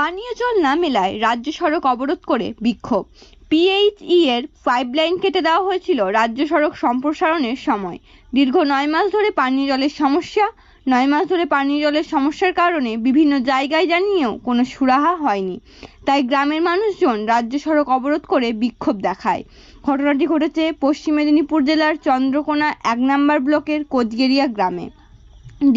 পানীয় জল না মেলায় রাজ্য সড়ক অবরোধ করে বিক্ষোভ। পিএইচই এর পাইপলাইন কেটে দেওয়া হয়েছিল রাজ্য সড়ক সম্প্রসারণের সময়। দীর্ঘ 9 মাস ধরে পানীয় জলের সমস্যা। 9 মাস ধরে পানীয় জলের সমস্যার কারণে বিভিন্ন জায়গায় জানিয়েও কোনো সুরাহা হয়নি। তাই গ্রামের মানুষজন রাজ্য সড়ক অবরোধ করে বিক্ষোভ দেখায়। ঘটনাটি ঘটেছে পশ্চিম মেদিনীপুর জেলার চন্দ্রকোনা 1 নম্বর ব্লকের কোচগেরিয়া গ্রামে।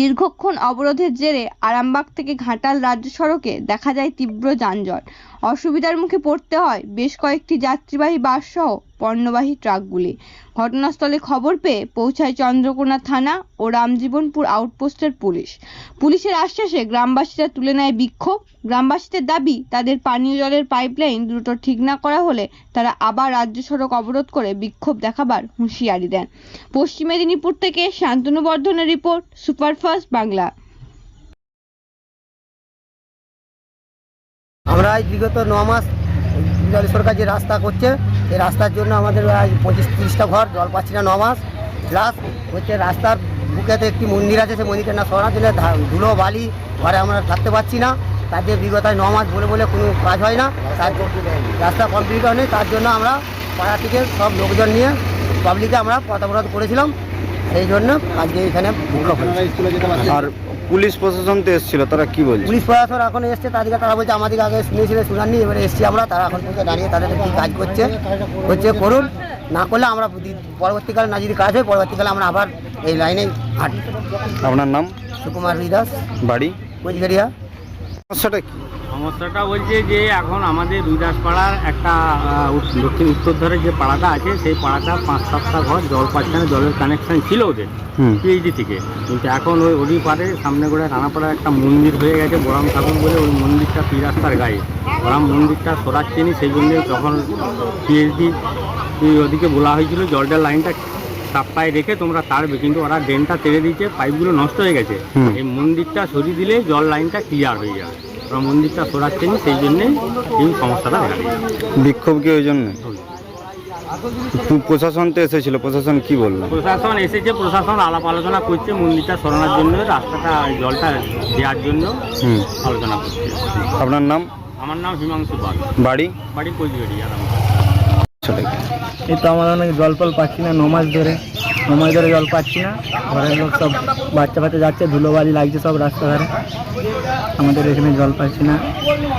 দীর্ঘক্ষণ অবরোধের জেরে আরামবাগ থেকে ঘাটাল রাজ্য সড়কে দেখা যায় তীব্র যানজট। অসুবিধার মুখে পড়তে হয় বেশ কয়েকটি যাত্রীবাহী বাস সহ পণ্যবাহী ট্রাকগুলি। ঘটনাস্থলে খবর পেয়ে পৌঁছায় চন্দ্রকোনা থানা ও রামজীবনপুর আউটপোস্টের পুলিশ। পুলিশের আশ্বাসে গ্রামবাসীরা তুলে নেয় বিক্ষোভ। গ্রামবাসীদের দাবি, তাদের পানীয় জলের পাইপলাইন দ্রুত ঠিক না করা হলে তারা আবার রাজ্য সড়ক অবরোধ করে বিক্ষোভ দেখাবার হুঁশিয়ারি দেন। পশ্চিম মেদিনীপুর থেকে শান্তনু বর্ধনের রিপোর্ট, সুপারফাস্ট বাংলা। আমরা বিগত 9 মাস জল সরকার যে রাস্তা করছে, এই রাস্তার জন্য আমাদের 25-30টা ঘর জল পাচ্ছি না 9 মাস। প্লাস হচ্ছে রাস্তার বুকেতে একটি মন্দির আছে, সেই মন্দিরটা না সরানোর জন্য ধুলো বালি ঘরে আমরা থাকতে পারছি না। তার যে বিগত 9 মাস বলে বলে কোনো কাজ হয় না, তার রাস্তা কমপ্লিট হয়নি। তার জন্য আমরা পাড়া থেকে সব লোকজন নিয়ে পাবলিকে আমরা পথ অবরোধ করেছিলাম। সেই জন্য আজকে এখানে বিক্ষোভ হয়েছে। আর পুলিশ প্রশাসন তো এসেছিল, তারা কি বলছে? পুলিশ প্রশাসন এখন এসছে, তাদেরকে তারা বলছে আমাদেরকে আগে শুনেছিল, শুনাননি, এবারে এসছি আমরা। তারা এখন পর্যন্ত দাঁড়িয়ে তাদের কী কাজ হচ্ছে করুন, না করলে আমরা পরবর্তীকালে না যদি কাজ হয় পরবর্তীকালে আমরা আবার এই লাইনে হাঁটি। আপনার নাম? সুকুমার দাস, বাড়ি কোচগেরিয়া। সমস্যাটা কি? সমস্যাটা বলছে যে এখন আমাদের রুইদাসপাড়ার একটা দক্ষিণ উত্তর ধারে যে পাড়াটা আছে, সেই পাড়াটা 5-7টা ঘর জল পাচ্ছে না। জলের কানেকশন ছিল ওদের পিএইচডি থেকে, কিন্তু এখন ওই পারে সামনে করে রানাপাড়ার একটা মন্দির হয়ে গেছে বরাম ঠাকুর বলে, ওই মন্দিরটা পি রাস্তার গায়ে। বরাম মন্দিরটা সরাচ্ছেনি, সেই জন্যে তখন পিএইচডি ওদিকে বলা হয়েছিল জলটার লাইনটা চাপ্পায় রেখে তোমরা তারবে, কিন্তু ওরা ড্রেনটা তেড়ে দিয়েছে, পাইপগুলো নষ্ট হয়ে গেছে। এই মন্দিরটা সরিয়ে দিলে জল লাইনটা ক্লিয়ার হয়ে যাবে। ওরা মন্দিরটা সরাচ্ছেনি, সেই জন্যে এই সমস্যাটা দেখা দিয়েছে। বিক্ষোভ কি ওই জন্য? প্রশাসন তো এসেছিল, প্রশাসন কি বললো? প্রশাসন এসেছে, প্রশাসন আলাপ আলোচনা করছে মন্দিরটা সরানোর জন্য, রাস্তাটা জলটা দেওয়ার জন্য আলোচনা করছে। আপনার নাম? আমার নাম হিমাংশু পাল। বাড়ি? বাড়ি কোচবিহার। এই তো আমরা অনেক জল ফল পাচ্ছি না, 9 মাস ধরে জল পাচ্ছি না। ঘরের লোক সব বাচ্চা যাচ্ছে, ধুলোবালি লাগছে সব রাস্তাধারে। আমাদের এখানে জল পাচ্ছি না,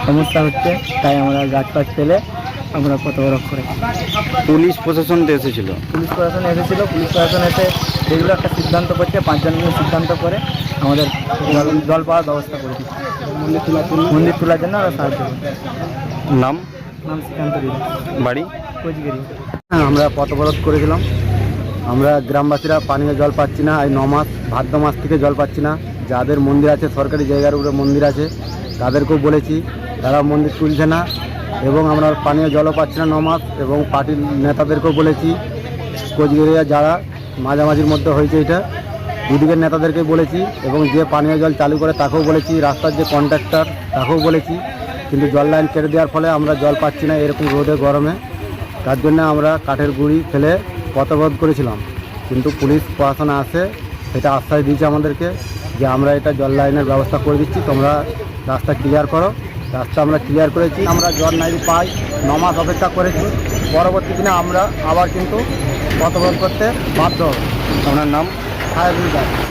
সমস্যা হচ্ছে, তাই আমরা গাছ পাছ ফেলে আমরা পথ অবরোধ করে। পুলিশ প্রশাসন তো এসেছিল? পুলিশ প্রশাসন এসেছিলো, পুলিশ প্রশাসন এসে যেগুলো একটা সিদ্ধান্ত করছে, 5 জন মিলে সিদ্ধান্ত করে আমাদের জল পাওয়ার ব্যবস্থা করে দিচ্ছে। মন্দির তোলার জন্য আমরা সাহায্য করছি। নাম? শ্রীকান্ত দাস। বাড়ি? কোচগেরি। আমরা পথ অবরোধ করেছিলাম। আমরা গ্রামবাসীরা পানীয় জল পাচ্ছি না, এই 9 মাস ভাদ্র মাস থেকে জল পাচ্ছি না। যাদের মন্দির আছে, সরকারি জায়গার উপরে মন্দির আছে, তাদেরকেও বলেছি, তারা মন্দির তুলছে না। এবং আমরা পানীয় জলও পাচ্ছি না 9 মাস। এবং পার্টির নেতাদেরকেও বলেছি, কোচগেরিয়া যারা মাঝামাঝির মধ্যে হয়েছে এটা, দুদিকের নেতাদেরকে বলেছি। এবং যে পানীয় জল চালু করে তাকেও বলেছি, রাস্তার যে কন্ট্রাক্টর তাকেও বলেছি। কিন্তু জল লাইন কেটে দেওয়ার ফলে আমরা জল পাচ্ছি না এরকম রোদে গরমে। তার জন্য আমরা কাঠের গুঁড়ি ফেলে পথ অবরোধ করেছিলাম। কিন্তু পুলিশ প্রশাসন আসে, এটা আশ্বাস দিয়েছে আমাদেরকে যে আমরা এটা জল লাইনের ব্যবস্থা করে দিচ্ছি, তোমরা রাস্তা ক্লিয়ার করো। রাস্তা আমরা ক্লিয়ার করেছি। আমরা জল নাই পাই, 9 মাস অপেক্ষা করেছি। পরবর্তী দিনে আমরা আবার কিন্তু পথ অবরোধ করতে বাধ্য হব। আপনার নাম? সাহেব